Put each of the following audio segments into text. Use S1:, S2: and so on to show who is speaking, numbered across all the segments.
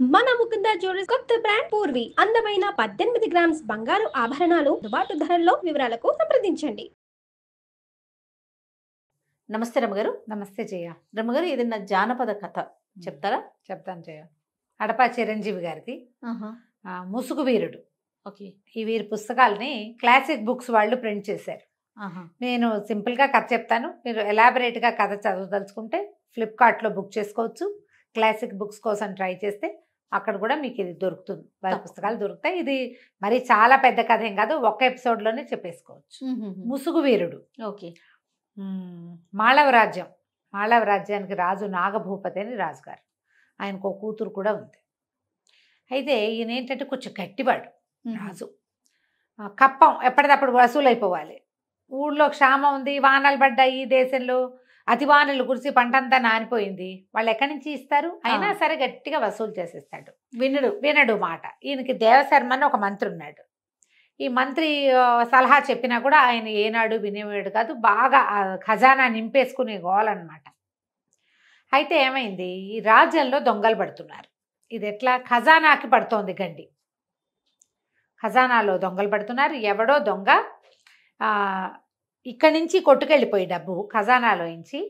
S1: మన ముకుంద జ్యువెలర్స్ కొత్త బ్రాండ్ పూర్వి అందమైన 18 గ్రామ్స్ బంగారు ఆభరణాలు అందుబాటు ధరల్లో వివరాలకు సంప్రదించండి.
S2: నమస్తే రమ్మగారు.
S3: నమస్తే జయ.
S2: రమ్మగారు, ఏదైనా జానపద కథ చెప్తారా?
S3: చెప్తాను జయ. అడపా చిరంజీవి గారిది ముసుగు వీరుడు.
S2: ఓకే.
S3: ఈ వీరి పుస్తకాలని క్లాసిక్ బుక్స్ వాళ్ళు ప్రింట్ చేశారు. నేను సింపుల్గా కథ చెప్తాను, మీరు ఎలాబరేట్గా కథ చదవదలుచుకుంటే ఫ్లిప్కార్ట్లో బుక్ చేసుకోవచ్చు. క్లాసిక్ బుక్స్ కోసం ట్రై చేస్తే అక్కడ కూడా మీకు ఇది దొరుకుతుంది, వారి పుస్తకాలు దొరుకుతాయి. ఇది మరి చాలా పెద్ద కథ ఏం కాదు, ఒక్క ఎపిసోడ్లోనే చెప్పేసుకోవచ్చు. ముసుగు వీరుడు.
S2: ఓకే.
S3: మాళవ రాజ్యానికి రాజు నాగభూపతి అని రాజుగారు. ఆయనకు ఒక కూతురు కూడా ఉంది. అయితే ఈయన ఏంటంటే కొంచెం గట్టివాడు రాజు. కప్పం ఎప్పటికప్పుడు వసూలు అయిపోవాలి. ఊళ్ళో క్షామం ఉంది, వానలు పడ్డాయి, దేశంలో అతి వానలు కురిసి పంటంతా నానిపోయింది, వాళ్ళు ఎక్కడి నుంచి ఇస్తారు? అయినా సరే గట్టిగా వసూలు చేసేస్తాడు. వినడు మాట. ఈయనకి దేవశర్మ అని ఒక మంత్రి ఉన్నాడు. ఈ మంత్రి సలహా చెప్పినా కూడా ఆయన ఏనాడు వినేవాడు కాదు. బాగా ఖజానా నింపేసుకునే గోలన్నమాట. అయితే ఏమైంది, ఈ రాజ్యంలో దొంగలు పడుతున్నారు. ఇది ఎట్లా? ఖజానాకి పడుతోంది గండి. ఖజానాలో దొంగలు పడుతున్నారు. ఎవడో దొంగ ఇక్కడి నుంచి కొట్టుకెళ్ళిపోయి డబ్బు ఖజానాలోంచి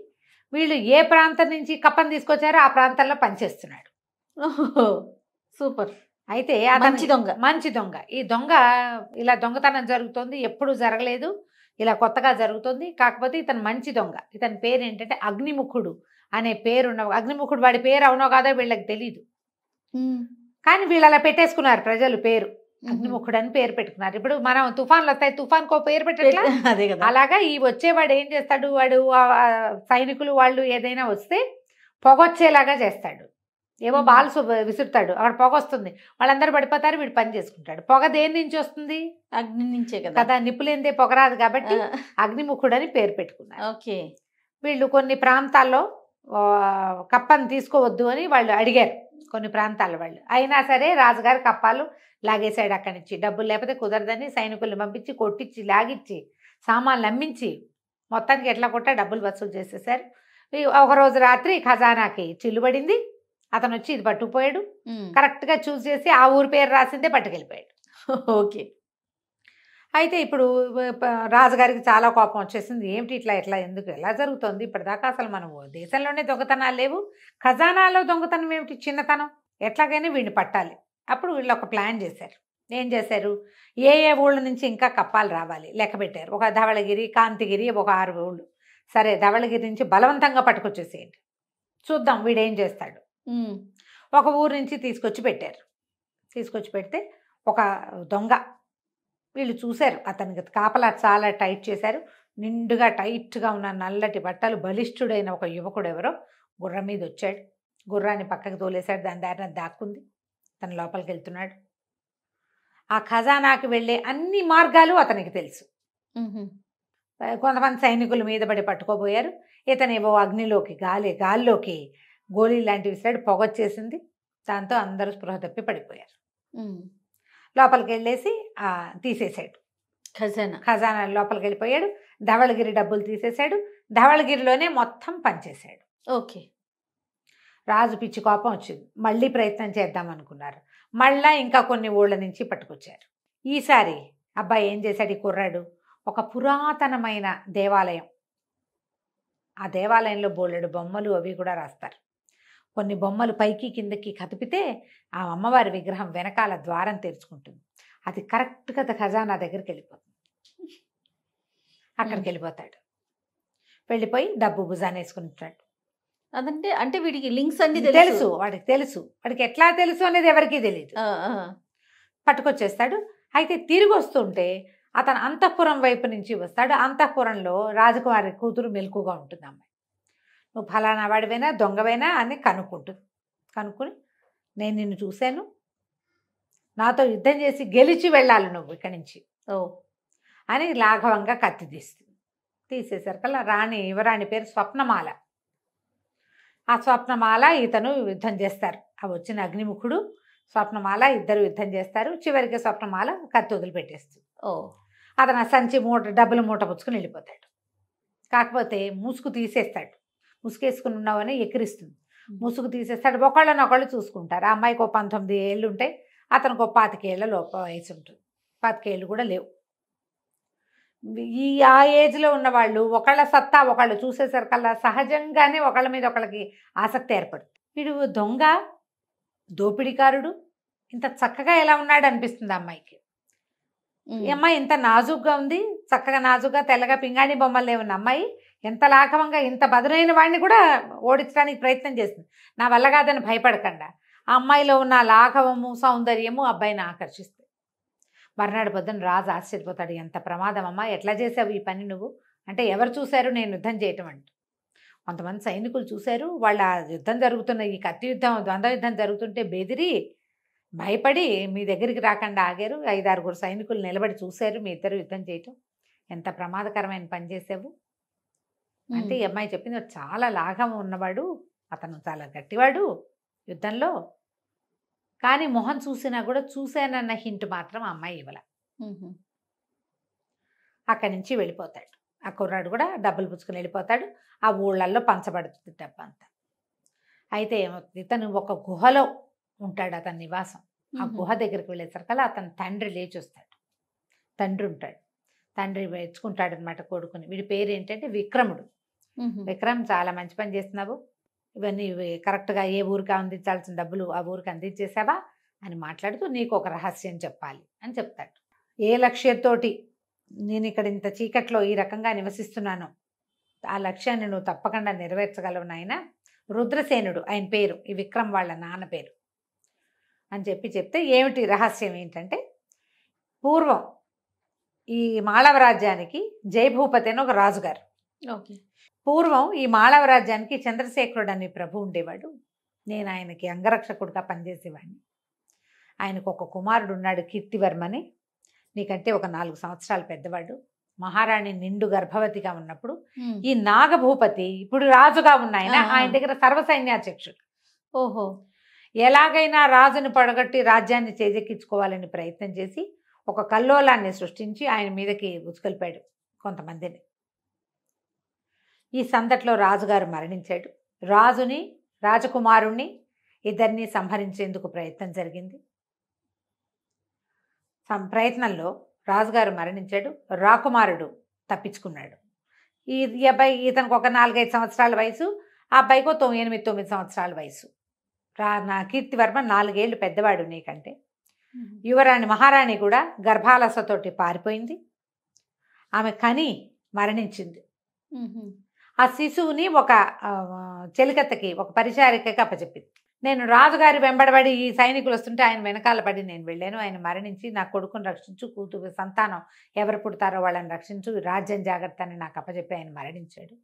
S3: వీళ్ళు ఏ ప్రాంతం నుంచి కప్పని తీసుకొచ్చారో ఆ ప్రాంతంలో పనిచేస్తున్నాడు.
S2: సూపర్.
S3: అయితే మంచి దొంగ. ఈ దొంగ ఇలా దొంగతనం జరుగుతుంది, ఎప్పుడు జరగలేదు, ఇలా కొత్తగా జరుగుతుంది. కాకపోతే ఇతను మంచి దొంగ. ఇతని పేరు ఏంటంటే అగ్నిముఖుడు అనే పేరున్న. అగ్నిముఖుడు వాడి పేరు అవునో కాదో వీళ్ళకి తెలీదు, కానీ వీళ్ళు అలా పెట్టేసుకున్నారు ప్రజలు పేరు. అగ్నిముఖుడు అని పేరు పెట్టుకున్నారు. ఇప్పుడు మనం తుఫాన్లు వస్తాయి, తుఫాన్కో పేరు పెట్టట్లా?
S2: అదే కదా.
S3: అలాగా ఈ వచ్చేవాడు ఏం చేస్తాడు, వాడు సైనికులు వాళ్ళు ఏదైనా వస్తే పొగొచ్చేలాగా చేస్తాడు. ఏవో బాల్స్ విసురుతాడు, అక్కడ పొగ వస్తుంది, వాళ్ళందరూ పడిపోతారు, వీడు పని చేసుకుంటాడు. పొగ దేని నుంచి వస్తుంది?
S2: అగ్ని నుంచే కదా.
S3: నిప్పులేందే పొగ రాదు, కాబట్టి అగ్నిముఖుడు అని పేరు పెట్టుకున్నారు.
S2: ఓకే.
S3: వీళ్ళు కొన్ని ప్రాంతాల్లో కప్పని తీసుకోవద్దు అని వాళ్ళు అడిగారు, కొన్ని ప్రాంతాల వాళ్ళు. అయినా సరే రాజుగారు కప్పాలు లాగేశాడు అక్కడి నుంచి. డబ్బులు లేకపోతే కుదరదని సైనికులను పంపించి కొట్టించి లాగిచ్చి సామాన్లు అమ్మించి మొత్తానికి ఎట్లా కొట్టా డబ్బులు వసూలు చేసేసారు. ఒకరోజు రాత్రి ఖజానాకి చిల్లుబడింది. అతను వచ్చి ఇది పట్టుకుపోయాడు. కరెక్ట్గా చూస్ చేసి ఆ ఊరి పేరు రాసిందే పట్టుకెళ్ళిపోయాడు.
S2: ఓకే.
S3: అయితే ఇప్పుడు రాజుగారికి చాలా కోపం వచ్చేసింది. ఏమిటి ఇట్లా ఎందుకు ఎలా జరుగుతుంది? ఇప్పటిదాకా అసలు మనం దేశంలోనే దొంగతనాలు లేవు, ఖజానాలో దొంగతనం ఏమిటి, చిన్నతనం, ఎట్లాగైనా వీడిని పట్టాలి. అప్పుడు వీళ్ళు ఒక ప్లాన్ చేశారు. ఏం చేశారు, ఏ ఊళ్ళ నుంచి ఇంకా కప్పాలు రావాలి లెక్క పెట్టారు. ఒక ధవళగిరి, కాంతిగిరి, ఒక 6 ఊళ్ళు. సరే, ధవళగిరి నుంచి బలవంతంగా పట్టుకొచ్చేసేయండి, చూద్దాం వీడేం చేస్తాడు. ఒక ఊరు నుంచి తీసుకొచ్చి పెట్టారు. తీసుకొచ్చి పెడితే ఒక దొంగ, వీళ్ళు చూశారు, అతనికి కాపలా చాలా టైట్ చేశారు. నిండుగా టైట్గా ఉన్న నల్లటి బట్టలు, బలిష్ఠుడైన ఒక యువకుడు ఎవరో గుర్రం మీద వచ్చాడు. గుర్రాన్ని పక్కకి తోలేశాడు, దాని దారిన దాక్కుంది. తన లోపలికి వెళ్తున్నాడు. ఆ ఖజానాకి వెళ్ళే అన్ని మార్గాలు అతనికి తెలుసు. కొంతమంది సైనికుల మీద పడి పట్టుకోబోయారు. ఇతనేవో అగ్నిలోకి గాల్లోకి గోళీ లాంటివి విసిరాడు, పొగొచ్చేసింది. దాంతో అందరూ స్పృహ తప్పి పడిపోయారు. లోపలికి వెళ్ళేసి తీసేశాడు ఖజానా. లోపలికి వెళ్ళిపోయాడు. ధవళగిరి డబ్బులు తీసేశాడు. ధవళగిరిలోనే మొత్తం పనిచేశాడు.
S2: ఓకే.
S3: రాజు పిచ్చి కోపం వచ్చింది. మళ్ళీ ప్రయత్నం చేద్దాం అనుకున్నారు. మళ్ళా ఇంకా కొన్ని ఊళ్ళ నుంచి పట్టుకొచ్చారు. ఈసారి అబ్బాయి ఏం చేశాడు, ఈ కుర్రాడు ఒక పురాతనమైన దేవాలయం, ఆ దేవాలయంలో బోలెడు బొమ్మలు అవి కూడా రాస్తారు. కొన్ని బొమ్మలు పైకి కిందకి కదిపితే ఆ అమ్మవారి విగ్రహం వెనకాల ద్వారం తెరుచుకుంటుంది. అది కరెక్ట్గా ఖజానా దగ్గరికి వెళ్ళిపోతుంది. అక్కడికి వెళ్ళిపోతాడు. వెళ్ళిపోయి డబ్బు భుజాన్ని వేసుకుంటాడు.
S2: అదంటే అంటే వీడికి లింక్స్ అన్ని
S3: తెలుసు, వాడికి తెలుసు. వాడికి ఎట్లా తెలుసు అనేది ఎవరికీ తెలియదు. పట్టుకొచ్చేస్తాడు. అయితే తిరిగి వస్తుంటే అతను అంతఃపురం వైపు నుంచి వస్తాడు. అంతఃపురంలో రాజకుమారి కూతురు మెలకుగా ఉంటుంది. అమ్మాయి, నువ్వు ఫలానా వాడివైనా దొంగవైనా అని కనుక్కుని నేను నిన్ను చూశాను, నాతో యుద్ధం చేసి గెలిచి వెళ్ళాలి నువ్వు ఇక్కడి నుంచి అని లాఘవంగా కత్తి తీసేసరికల్లా యువరాణి పేరు స్వప్నమాల. ఆ స్వప్నమాల ఇతను యుద్ధం చేస్తారు. ఆ వచ్చిన అగ్నిముఖుడు స్వప్నమాల ఇద్దరు యుద్ధం చేస్తారు. చివరికి స్వప్నమాల కత్తి వదిలిపెట్టేస్తుంది. అతను ఆ సంచి డబ్బులు మూట పుచ్చుకుని వెళ్ళిపోతాడు. కాకపోతే ముసుగు తీసేస్తాడు. ముసుగేసుకుని ఉన్నావని ఎక్కిరిస్తుంది. ముసుగు తీసేస్తాడు. ఒకళ్ళనొకళ్ళు చూసుకుంటారు. ఆ అమ్మాయికి 19 ఏళ్ళు ఉంటాయి, అతనికి 25 ఏళ్ళ వయసు ఉంటుంది. 25 ఏళ్ళు కూడా లేవు. ఆ ఏజ్లో ఉన్న వాళ్ళు ఒకళ్ళ సత్తా ఒకళ్ళు చూసేసరికల్లా సహజంగానే ఒకళ్ళ మీద ఒకళ్ళకి ఆసక్తి ఏర్పడుతుంది. వీడు దొంగ, దోపిడీకారుడు, ఇంత చక్కగా ఎలా ఉన్నాడు అనిపిస్తుంది అమ్మాయికి. ఈ అమ్మాయి ఇంత నాజుగ్గా ఉంది, చక్కగా నాజుగ్గా తెల్లగా పింగాణి బొమ్మలే ఉన్న అమ్మాయి ఎంత లాఘవంగా ఇంత బదులైన వాడిని కూడా ఓడించడానికి ప్రయత్నం చేస్తుంది. నా వల్ల కాదని భయపడకుండా ఆ అమ్మాయిలో ఉన్న లాఘవము సౌందర్యము అబ్బాయిని ఆకర్షిస్తాయి. మర్నాడు పొద్దున రాజు ఆశ్చర్యపోతాడు. ఎంత ప్రమాదం అమ్మా, ఎట్లా చేసావు ఈ పని నువ్వు అంటే, ఎవరు చూశారు నేను యుద్ధం చేయటం అంటూ. కొంతమంది సైనికులు చూశారు. వాళ్ళ యుద్ధం జరుగుతున్న ఈ కత్తి యుద్ధం, ద్వంద్వ యుద్ధం జరుగుతుంటే బెదిరి భయపడి మీ దగ్గరికి రాకుండా ఆగారు. 5-6 సైనికులు నిలబడి చూశారు మీ ఇద్దరు యుద్ధం చేయటం. ఎంత ప్రమాదకరమైన పని చేసావు అంటే, ఈ అమ్మాయి చెప్పింది చాలా లాఘం ఉన్నవాడు అతను, చాలా గట్టివాడు యుద్ధంలో, కానీ మొహం చూసినా కూడా చూశానన్న హింట్ మాత్రం ఆ అమ్మాయి ఇవ్వాల. అక్కడి నుంచి వెళ్ళిపోతాడు. ఆ కుర్రాడు కూడా డబ్బులు పుచ్చుకుని వెళ్ళిపోతాడు. ఆ ఊళ్ళల్లో పంచబడుతుంది డబ్బు అంతా. అయితే ఇతను ఒక గుహలో ఉంటాడు, అతని నివాసం. ఆ గుహ దగ్గరికి వెళ్ళేసరికల్లా అతని తండ్రి లేచి వస్తాడు. తండ్రి ఉంటాడు. తండ్రి మెచ్చుకుంటాడు అనమాట కొడుకుని. వీడి పేరు ఏంటంటే విక్రముడు. విక్రమ్, చాలా మంచి పని చేస్తున్నావు, ఇవన్నీ కరెక్ట్గా ఏ ఊరికి అందించాల్సిన డబ్బులు ఆ ఊరికి అందించేసావా అని మాట్లాడుతూ నీకు ఒక రహస్యం చెప్పాలి అని చెప్తాడు. ఏ లక్ష్యంతోటి నేను ఇక్కడ ఇంత చీకట్లో ఈ రకంగా నివసిస్తున్నానో ఆ లక్ష్యాన్ని నువ్వు తప్పకుండా నెరవేర్చగలవు నాయన. రుద్రసేనుడు ఆయన పేరు, ఈ విక్రమ్ వాళ్ళ నాన్న పేరు అని చెప్తే, ఏమిటి రహస్యం ఏంటంటే, పూర్వం ఈ మాళవ రాజ్యానికి జయభూపతి అని ఒక రాజుగారు.
S2: ఓకే.
S3: పూర్వం ఈ మాళవ రాజ్యానికి చంద్రశేఖరుడు అనే ప్రభు ఉండేవాడు. నేను ఆయనకి అంగరక్షకుడిగా పనిచేసేవాడిని. ఆయనకు ఒక కుమారుడు ఉన్నాడు, కీర్తివర్మని. నీకంటే ఒక 4 సంవత్సరాలు పెద్దవాడు. మహారాణి నిండు గర్భవతిగా ఉన్నప్పుడు ఈ నాగభూపతి, ఇప్పుడు రాజుగా ఉన్న ఆయన దగ్గర సర్వసైన్యాధ్యక్షుడు.
S2: ఓహో.
S3: ఎలాగైనా రాజుని పడగొట్టి రాజ్యాన్ని చేజెక్కించుకోవాలని ప్రయత్నం చేసి ఒక కల్లోలాన్ని సృష్టించి ఆయన మీదకి ఉసుకొల్పాడు కొంతమందిని. ఈ సందట్లో రాజుగారు మరణించాడు. రాజుని, రాజకుమారుణ్ణి ఇద్దరిని సంహరించేందుకు ప్రయత్నం జరిగింది. ప్రయత్నంలో రాజుగారు మరణించాడు. రాకుమారుడు తప్పించుకున్నాడు. ఈ అబ్బాయి, ఇతనికి ఒక 4-5 సంవత్సరాల వయసు, ఆ అబ్బాయికి 8-9 సంవత్సరాల వయసు. నా కీర్తివర్మ 4 ఏళ్ళు పెద్దవాడు నీకంటే. యువరాణి మహారాణి కూడా గర్భాలసతోటి పారిపోయింది. ఆమె కని మరణించింది. ఆ శిశువుని ఒక చెలికత్తకి, ఒక పరిచారికకి అప్పచెప్పింది. నేను రాజుగారి వెంబడబడి ఈ సైనికులు వస్తుంటే ఆయన వెనకాల పడి నేను వెళ్ళాను. ఆయన మరణించి నా కొడుకుని రక్షించు, కూతురు సంతానం ఎవరు పుడతారో వాళ్ళని రక్షించు, రాజ్యం జాగ్రత్త అని నాకు అప్పచెప్పి ఆయన మరణించాడు.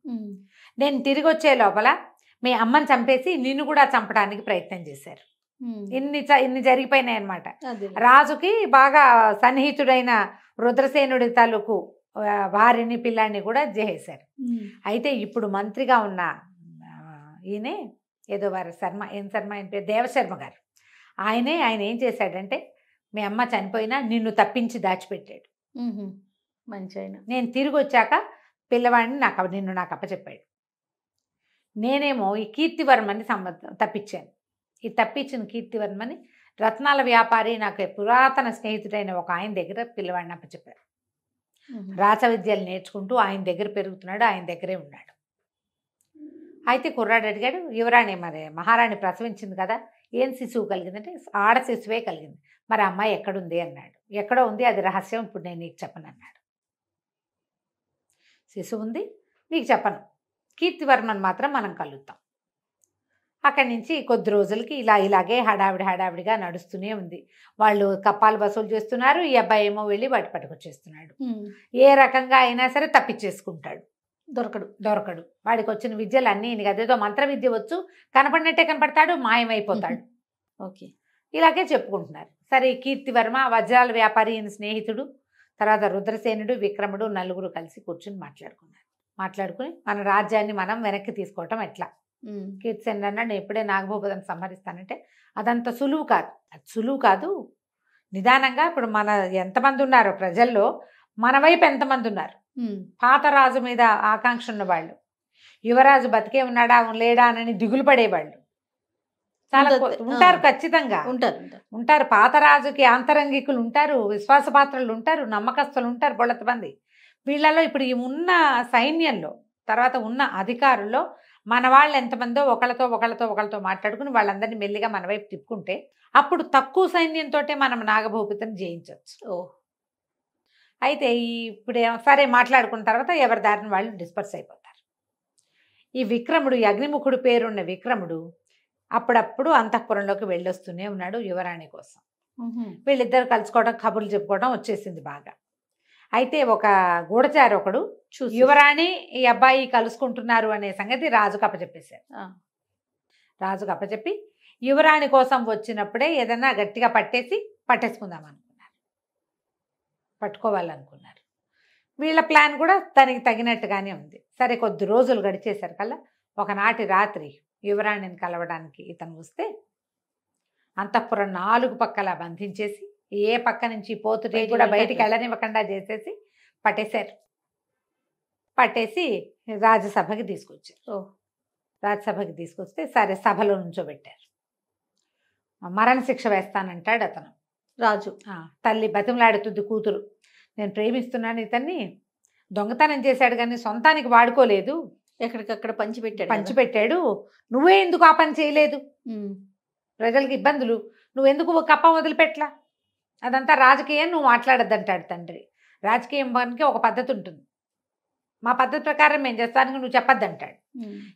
S3: నేను తిరిగి వచ్చే లోపల మీ అమ్మని చంపేసి నిన్ను కూడా చంపడానికి ప్రయత్నం చేశారు. ఇన్ని జరిగిపోయినాయి అన్నమాట. రాజుకి బాగా సన్నిహితుడైన రుద్రసేనుడి తాలూకు వారిని, పిల్లాన్ని కూడా చేశారు. అయితే ఇప్పుడు మంత్రిగా ఉన్న ఈయనే ఏదో వారి శర్మ, ఏం శర్మ ఆయన పేరు, దేవశర్మ గారు. ఆయన ఏం చేశాడంటే, మీ అమ్మ చనిపోయినా నిన్ను తప్పించి దాచిపెట్టాడు.
S2: మంచి ఆయన.
S3: నేను తిరిగి వచ్చాక పిల్లవాడిని నిన్ను నాకు అప్పచెప్పాడు. నేనేమో ఈ కీర్తివర్మని తప్పించాను. ఈ తప్పించిన కీర్తివర్మని రత్నాల వ్యాపారి, నాకు పురాతన స్నేహితుడైన ఒక ఆయన దగ్గర పిల్లవాడిని అప్పచెప్పాడు. రాచ విద్యలు నేర్చుకుంటూ ఆయన దగ్గర పెరుగుతున్నాడు, ఆయన దగ్గరే ఉన్నాడు. అయితే కుర్రాడు అడిగాడు, యువరాణి మరి మహారాణి ప్రసవించింది కదా, ఏం శిశువు కలిగిందంటే ఆడ శిశువే కలిగింది. మరి అమ్మాయి ఎక్కడుంది అన్నాడు. ఎక్కడో ఉంది, అది రహస్యం, ఇప్పుడు నేను నీకు చెప్పను అన్నాడు. శిశువు ఉంది, నీకు చెప్పను, కీర్తివర్మన్ మాత్రం మనం కలుద్దాం. అక్కడి నుంచి కొద్ది రోజులకి ఇలాగే హడావిడిగా నడుస్తూనే ఉంది. వాళ్ళు కప్పాలు వసూలు చేస్తున్నారు, ఈ అబ్బాయి ఏమో వెళ్ళి వాటి పట్టుకొచ్చేస్తున్నాడు. ఏ రకంగా అయినా సరే తప్పించేసుకుంటాడు, దొరకడు. వాడికి వచ్చిన విద్యలు అన్నీ, అదేదో మంత్ర విద్య వచ్చు, కనపడినట్టే కనపడతాడు, మాయమైపోతాడు.
S2: ఓకే.
S3: ఇలాగే చెప్పుకుంటున్నారు. సరే, కీర్తివర్మ వజ్రాల వ్యాపారి ఈయన స్నేహితుడు, తర్వాత రుద్రసేనుడు, విక్రముడు నలుగురు కలిసి కూర్చుని మాట్లాడుకుని మన రాజ్యాన్ని మనం వెనక్కి తీసుకోవటం ఎట్లా. కీర్తిసేనుడు అన్నాడు, నేను ఎప్పుడే నాగభూపతిని సంహరిస్తానంటే అదంత సులువు కాదు. నిదానంగా ఇప్పుడు మన ఎంతమంది ఉన్నారో ప్రజల్లో, మన వైపు ఎంతమంది ఉన్నారు. పాత రాజు మీద ఆకాంక్ష ఉన్నవాళ్ళు, యువరాజు బతికే ఉన్నాడా లేడా అని దిగులు పడేవాళ్ళు, చాలా
S2: ఉండదు.
S3: ఉంటారు ఖచ్చితంగా.
S2: ఉంటారు.
S3: ఉంటారు. పాత రాజుకి ఆంతరంగికులు ఉంటారు, విశ్వాసపాత్రులు ఉంటారు, నమ్మకస్తులు ఉంటారు బొళ్ళత మంది. వీళ్ళలో ఇప్పుడు ఈ ఉన్న సైన్యంలో తర్వాత ఉన్న అధికారుల్లో మన వాళ్ళు ఎంతమందో ఒకళ్ళతో మాట్లాడుకుని వాళ్ళందరినీ మెల్లిగా మన వైపు తిప్పుకుంటే అప్పుడు తక్కువ సైన్యంతో మనం నాగభూపతిని జయించవచ్చు.
S2: ఓ
S3: అయితే ఇప్పుడు సరే మాట్లాడుకున్న తర్వాత ఎవరి దారిని వాళ్ళు డిస్పర్స్ అయిపోతారు. ఈ విక్రముడు, ఈ అగ్నిముఖుడు పేరున్న విక్రముడు అప్పుడప్పుడు అంతఃపురంలోకి వెళ్ళొస్తూనే ఉన్నాడు యువరాణి కోసం. వీళ్ళిద్దరు కలుసుకోవడం, కబుర్లు చెప్పుకోవడం వచ్చేసింది బాగా. అయితే ఒక గూఢచారి ఒకడు యువరాణి ఈ అబ్బాయి కలుసుకుంటున్నారు అనే సంగతి రాజుకు అప్పచెప్పేశారు. రాజుకు అప్పచెప్పి యువరాణి కోసం వచ్చినప్పుడే ఏదన్నా గట్టిగా పట్టేసుకుందాం అనుకున్నారు, పట్టుకోవాలనుకున్నారు. వీళ్ళ ప్లాన్ కూడా దానికి తగినట్టుగానే ఉంది. సరే కొద్ది రోజులు గడిచేశారు కల్లా ఒకనాటి రాత్రి యువరాణిని కలవడానికి ఇతను వస్తే అంతఃపురం 4 పక్కలా బంధించేసి ఏ పక్క నుంచి పోతుటే కూడా బయటికి వెళ్ళనివ్వకుండా చేసేసి పట్టేశారు. పట్టేసి రాజ్యసభకి తీసుకొచ్చారు. రాజ్యసభకి తీసుకొస్తే సరే సభలో నుంచోబెట్టారు. మరణశిక్ష వేస్తానంటాడు అతను
S2: రాజు.
S3: తల్లి బతిమలాడుతుంది కూతురు, నేను ప్రేమిస్తున్నాను ఇతన్ని, దొంగతనం చేశాడు కానీ సొంతానికి వాడుకోలేదు,
S2: ఎక్కడికక్కడ
S3: పంచిపెట్టాడు, నువ్వే ఎందుకు ఆ పని చేయలేదు, ప్రజలకు ఇబ్బందులు, నువ్వెందుకు కప్పం వదిలిపెట్టలా, అదంతా రాజకీయం, నువ్వు మాట్లాడద్దంటాడు తండ్రి. రాజకీయం పనికి ఒక పద్ధతి ఉంటుంది, మా పద్ధతి ప్రకారం మేము చేస్తానికి నువ్వు చెప్పొద్దంటాడు.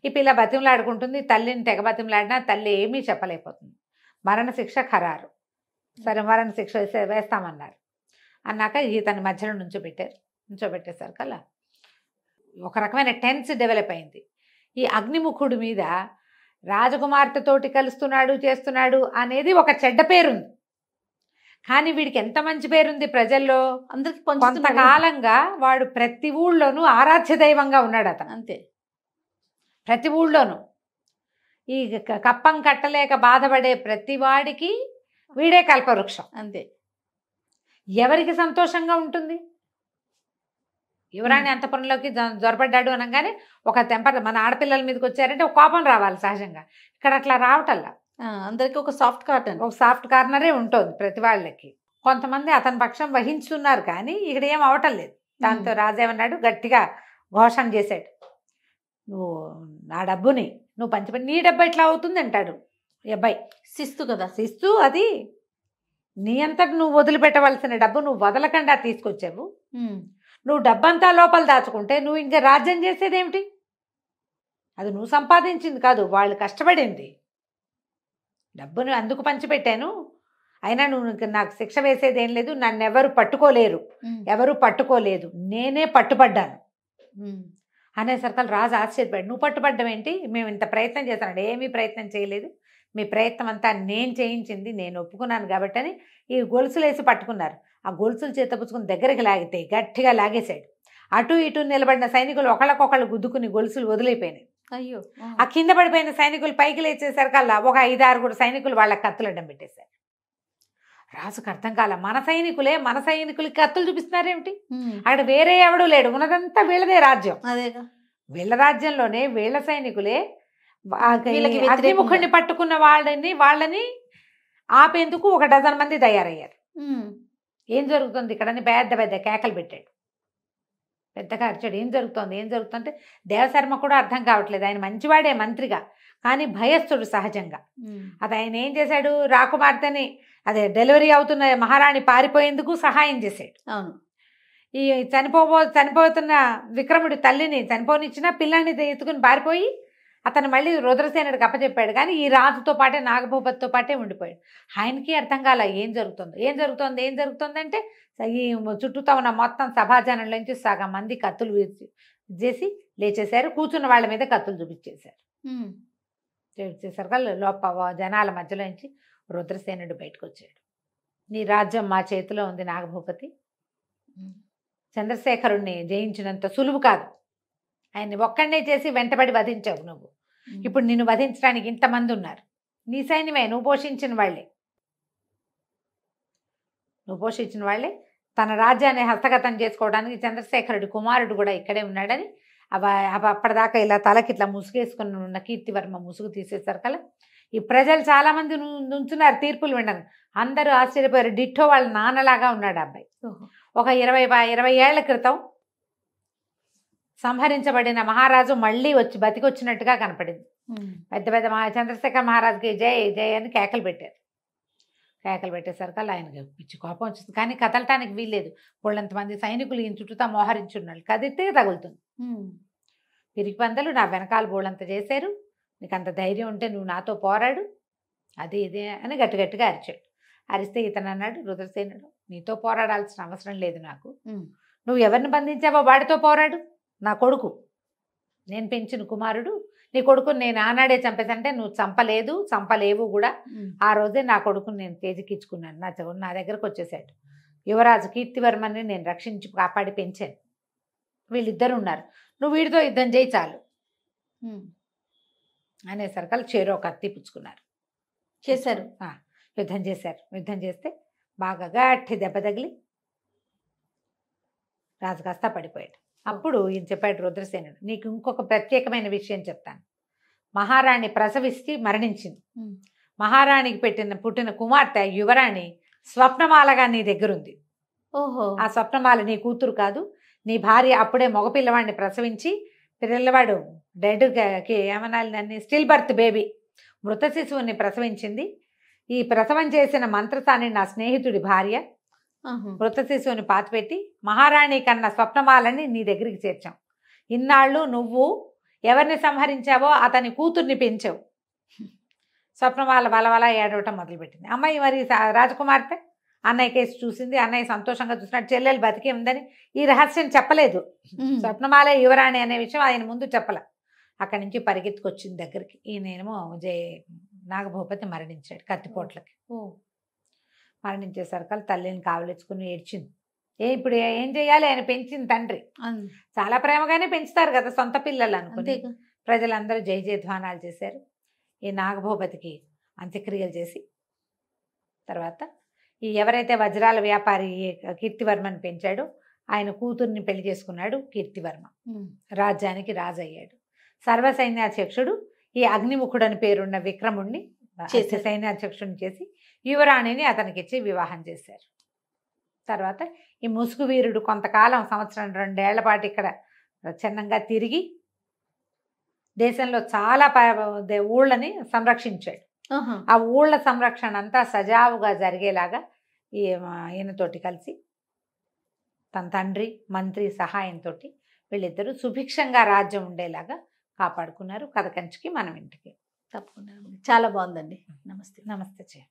S3: ఈ పిల్ల బతిమలాడుకుంటుంది, తల్లిని తెగ బతిమలాడినా తల్లి ఏమీ చెప్పలేకపోతుంది. మరణశిక్ష ఖరారు. సరే మరణశిక్ష వేస్తామన్నారు. అన్నాక ఇతని మధ్యలో నుంచోబెట్టేశారు కల్లా ఒక రకమైన టెన్స్ డెవలప్ అయింది. ఈ అగ్నిముఖుడి మీద రాజకుమార్తెతోటి కలుస్తున్నాడు చేస్తున్నాడు అనేది ఒక చెడ్డ పేరుంది. కానీ వీడికి ఎంత మంచి పేరుంది ప్రజల్లో.
S2: అందరికి
S3: కొంతకాలంగా వాడు ప్రతి ఊళ్ళోనూ ఆరాధ్య దైవంగా ఉన్నాడు అతను.
S2: అంతే,
S3: ప్రతి ఊళ్ళోనూ ఈ కప్పం కట్టలేక బాధపడే ప్రతి వాడికి వీడే కల్పవృక్షం.
S2: అంతే.
S3: ఎవరికి సంతోషంగా ఉంటుంది? యువరాణి అంతఃపురంలోకి జొరపడ్డాడు అనగానే ఒక టెంపర్, మన ఆడపిల్లల మీదకి వచ్చారంటే ఒక కోపం రావాలి సహజంగా. ఇక్కడ అట్లా రావటల్లా.
S2: అందరికి ఒక సాఫ్ట్
S3: కార్నరే ఉంటుంది ప్రతి వాళ్ళకి. కొంతమంది అతని పక్షం వహించున్నారు కానీ ఇక్కడ ఏం అవటం లేదు. దాంతో రాజేమన్నాడు, గట్టిగా ఘోషణ చేశాడు, నువ్వు నా డబ్బుని నువ్వు పంచిపెట్టి నీ డబ్బు ఎట్లా అవుతుంది అంటాడు ఈ అబ్బాయి.
S2: శిస్తు కదా,
S3: శిస్తు అది. నీ అంతటి నువ్వు వదిలిపెట్టవలసిన డబ్బు నువ్వు వదలకుండా తీసుకొచ్చావు. నువ్వు డబ్బంతా లోపల దాచుకుంటే నువ్వు ఇంకా రాజ్యం చేసేదేమిటి? అది నువ్వు సంపాదించింది కాదు, వాళ్ళు కష్టపడింది. డబ్బును అందుకు పంచిపెట్టాను, అయినా నువ్వు నాకు శిక్ష వేసేదేం లేదు, నన్ను ఎవరు పట్టుకోలేదు, నేనే పట్టుబడ్డాను అనేసరికి రాజు ఆశ్చర్యపడ్డాడు. నువ్వు పట్టుబడ్డం ఏంటి? మేము ఇంత ప్రయత్నం చేశాను. ఏమీ ప్రయత్నం చేయలేదు, మీ ప్రయత్నం అంతా నేను చేయించింది, నేను ఒప్పుకున్నాను కాబట్టి అని ఈ గొలుసులు వేసి పట్టుకున్నారు. ఆ గొలుసులు చేతపుచ్చుకుని దగ్గరికి లాగితే గట్టిగా లాగేశాడు. అటు ఇటు నిలబడిన సైనికులు ఒకళ్ళకొకళ్ళు గుద్దుకుని గొలుసులు వదిలిపోయినాయి.
S2: అయ్యో.
S3: ఆ కింద పడిపోయిన సైనికులు పైకి లేచేసరికల్లా ఒక 5-6 సైనికులు వాళ్ళ కత్తులు అడ్డం పెట్టేశారు. రాజుకు అర్థం కాల, మన సైనికులకి కత్తులు చూపిస్తున్నారేమిటి? అక్కడ వేరే ఎవడూ లేడు, ఉన్నదంతా వీళ్ళదే రాజ్యం.
S2: అదేగా,
S3: వీళ్ళ రాజ్యంలోనే వీళ్ళ సైనికులే అగ్నిముఖుడిని పట్టుకున్న వాళ్ళని ఆపేందుకు ఒక డజన్ మంది తయారయ్యారు. ఏం జరుగుతుంది ఇక్కడ అని పెద్ద పెద్ద కేకలు పెట్టాడు, పెద్దగా అరిచాడు. ఏం జరుగుతుందంటే దేవశర్మ కూడా అర్థం కావట్లేదు. ఆయన మంచివాడే మంత్రిగా, కానీ భయస్థుడు సహజంగా. అది ఆయన ఏం చేశాడు, రాకుమార్తెని అదే డెలివరీ అవుతున్న మహారాణి పారిపోయేందుకు సహాయం చేశాడు.
S2: అవును.
S3: ఈ చనిపోతున్న విక్రముడి తల్లిని చనిపోనిచ్చిన పిల్లాన్ని ఎత్తుకుని పారిపోయి అతను మళ్ళీ రుద్రసేనుడికి అప్పచెప్పాడు. కానీ ఈ రాజుతో పాటే నాగభూపతితో పాటే ఉండిపోయాడు. ఆయనకి అర్థం కాల ఏం జరుగుతుంది అంటే ఈ చుట్టూతో ఉన్న మొత్తం సభాజనంలోంచి సగం మంది కత్తులు చేసి లేచేశారు. కూర్చున్న వాళ్ళ మీద కత్తులు చూపించేశారు. జనాల మధ్యలోంచి రుద్రసేనుడు బయటకు వచ్చాడు. నీ రాజ్యం మా చేతిలో ఉంది నాగభూపతి, చంద్రశేఖరుణ్ణి జయించినంత సులువు కాదు, ఆయన్ని ఒక్కడనే చేసి వెంటబడి వధించావు నువ్వు. ఇప్పుడు నిన్ను వధించడానికి ఇంతమంది ఉన్నారు, నీ సైన్యమే, నువ్వు పోషించిన వాళ్ళే. తన రాజ్యాన్ని హస్తగతం చేసుకోవడానికి చంద్రశేఖరుడి కుమారుడు కూడా ఇక్కడే ఉన్నాడని అప్పటిదాకా ఇలా తలకి ఇట్లా ముసుగేసుకుని ఉన్న కీర్తివర్మ ముసుగు తీసేసరికల్లా ఈ ప్రజలు చాలా మంది నుంచున్నారు తీర్పులు వినడానికి. అందరూ ఆశ్చర్యపోయారు. డిట్టో వాళ్ళ నాన్నలాగా ఉన్నాడు ఆ అబ్బాయి. ఒక 20 ఏళ్ల క్రితం సంహరించబడిన మహారాజు మళ్ళీ వచ్చి బతికొచ్చినట్టుగా కనపడింది. పెద్ద పెద్ద చంద్రశేఖర్ మహారాజుకి జై జై అని కేకలు పెట్టారు. కేకలు పెట్టేసరికి ఆయనకి పిచ్చి కోపం వచ్చింది. కానీ కదలటానికి వీల్లేదు. వాళ్ళంతమంది సైనికులు ఈయన చుట్టూతా మోహరించున్నాళ్ళు. కదిలితే తగులుతుంది. పిరికి పందలు నా వెనకాల బోళ్ళంత చేశారు, నీకు అంత ధైర్యం ఉంటే నువ్వు నాతో పోరాడు, అది ఇదే అని గట్టి గట్టిగా అరిచాడు. అరిస్తే ఇతను అన్నాడు, రుద్రసేనుడు, నీతో పోరాడాల్సిన అవసరం లేదు నాకు. నువ్వు ఎవరిని బంధించావో వాడితో పోరాడు. నా కొడుకు, నేను పెంచిన కుమారుడు, నీ కొడుకుని నేను ఆనాడే చంపేసంటే నువ్వు చంపలేవు కూడా. ఆ రోజే నా కొడుకుని నేను తేజికిచ్చుకున్నాను. నా దగ్గరకు వచ్చేసాడు. యువరాజు కీర్తివర్మని నేను రక్షించి కాపాడి పెంచాను. వీళ్ళిద్దరు ఉన్నారు, నువ్వు వీడితో యుద్ధం చేయి చాలు అనేసరికి చేరో కత్తి పుచ్చుకున్నారు.
S2: చేశారు.
S3: యుద్ధం చేశారు. యుద్ధం చేస్తే బాగా గట్టి దెబ్బ తగిలి రాజు కాస్త పడిపోయాడు. అప్పుడు ఈయన చెప్పాడు రుద్రసేనుడు, నీకు ఇంకొక ప్రత్యేకమైన విషయం చెప్తాను. మహారాణి ప్రసవిస్తే మరణించింది. మహారాణికి పుట్టిన కుమార్తె యువరాణి స్వప్నమాలగా నీ దగ్గరుంది.
S2: ఓహో.
S3: ఆ స్వప్నమాల నీ కూతురు కాదు, నీ భార్య అప్పుడే మగపిల్లవాడిని ప్రసవించి, పిల్లవాడు డెడ్కి ఏమనాలి దాన్ని, స్టిల్ బర్త్ బేబీ, మృత శిశువుని ప్రసవించింది. ఈ ప్రసవం చేసిన మంత్రసాని నా స్నేహితుడి భార్య. మృత శిశువుని పాతిపెట్టి మహారాణి కన్నా స్వప్నమాలని నీ దగ్గరికి చేర్చాం. ఇన్నాళ్ళు నువ్వు ఎవరిని సంహరించావో అతని కూతుర్ని పెంచావు. స్వప్నమాల వలవల ఏడవటం మొదలుపెట్టింది. అమ్మాయి మరి రాజకుమార్తె అన్నయ్య కేసు చూసింది. అన్నయ్య సంతోషంగా చూసినట్టు చెల్లెలు బతికే ఉందని ఈ రహస్యం చెప్పలేదు. స్వప్నమాల యువరాణి అనే విషయం ఆయన ముందు చెప్పలే. అక్కడి నుంచి పరిగెత్తుకొచ్చింది దగ్గరికి. ఈయనేమో నాగభూపతి మరణించాడు కత్తిపోట్లకి. మరణించేసరికి తల్లిని కావలించుకుని ఏడ్చింది. ఇప్పుడు ఏం చేయాలి, ఆయన పెంచిన తండ్రి చాలా ప్రేమగానే పెంచుతారు కదా సొంత పిల్లలు అనుకుని. ప్రజలందరూ జయ జయధ్వానాలు చేశారు. ఈ నాగభూపతికి అంత్యక్రియలు చేసి తర్వాత ఈ ఎవరైతే వజ్రాల వ్యాపారి కీర్తివర్మని పెంచాడో ఆయన కూతుర్ని పెళ్లి చేసుకున్నాడు కీర్తివర్మ. రాజ్యానికి రాజు అయ్యాడు. సర్వసైన్యాధ్యక్షుడు ఈ అగ్నిముఖుడు అని పేరున్న విక్రముణ్ణి సైన్యాధ్యక్షుడిని చేసి యువరాణిని అతనికిచ్చి వివాహం చేశారు. తర్వాత ఈ ముసుగు వీరుడు కొంతకాలం 1-2 ఏళ్ల పాటు ఇక్కడ చిన్నంగా తిరిగి దేశంలో చాలా ఊళ్ళని సంరక్షించాడు. ఆ ఊళ్ళ సంరక్షణ అంతా సజావుగా జరిగేలాగా ఈయనతోటి కలిసి తన తండ్రి మంత్రి సహాయంతో వీళ్ళిద్దరూ సుభిక్షంగా రాజ్యం ఉండేలాగా కాపాడుకున్నారు. కథ కంచికి మనం ఇంటికి.
S2: తప్పకుండా. చాలా బాగుందండి. నమస్తే.
S3: నమస్తే.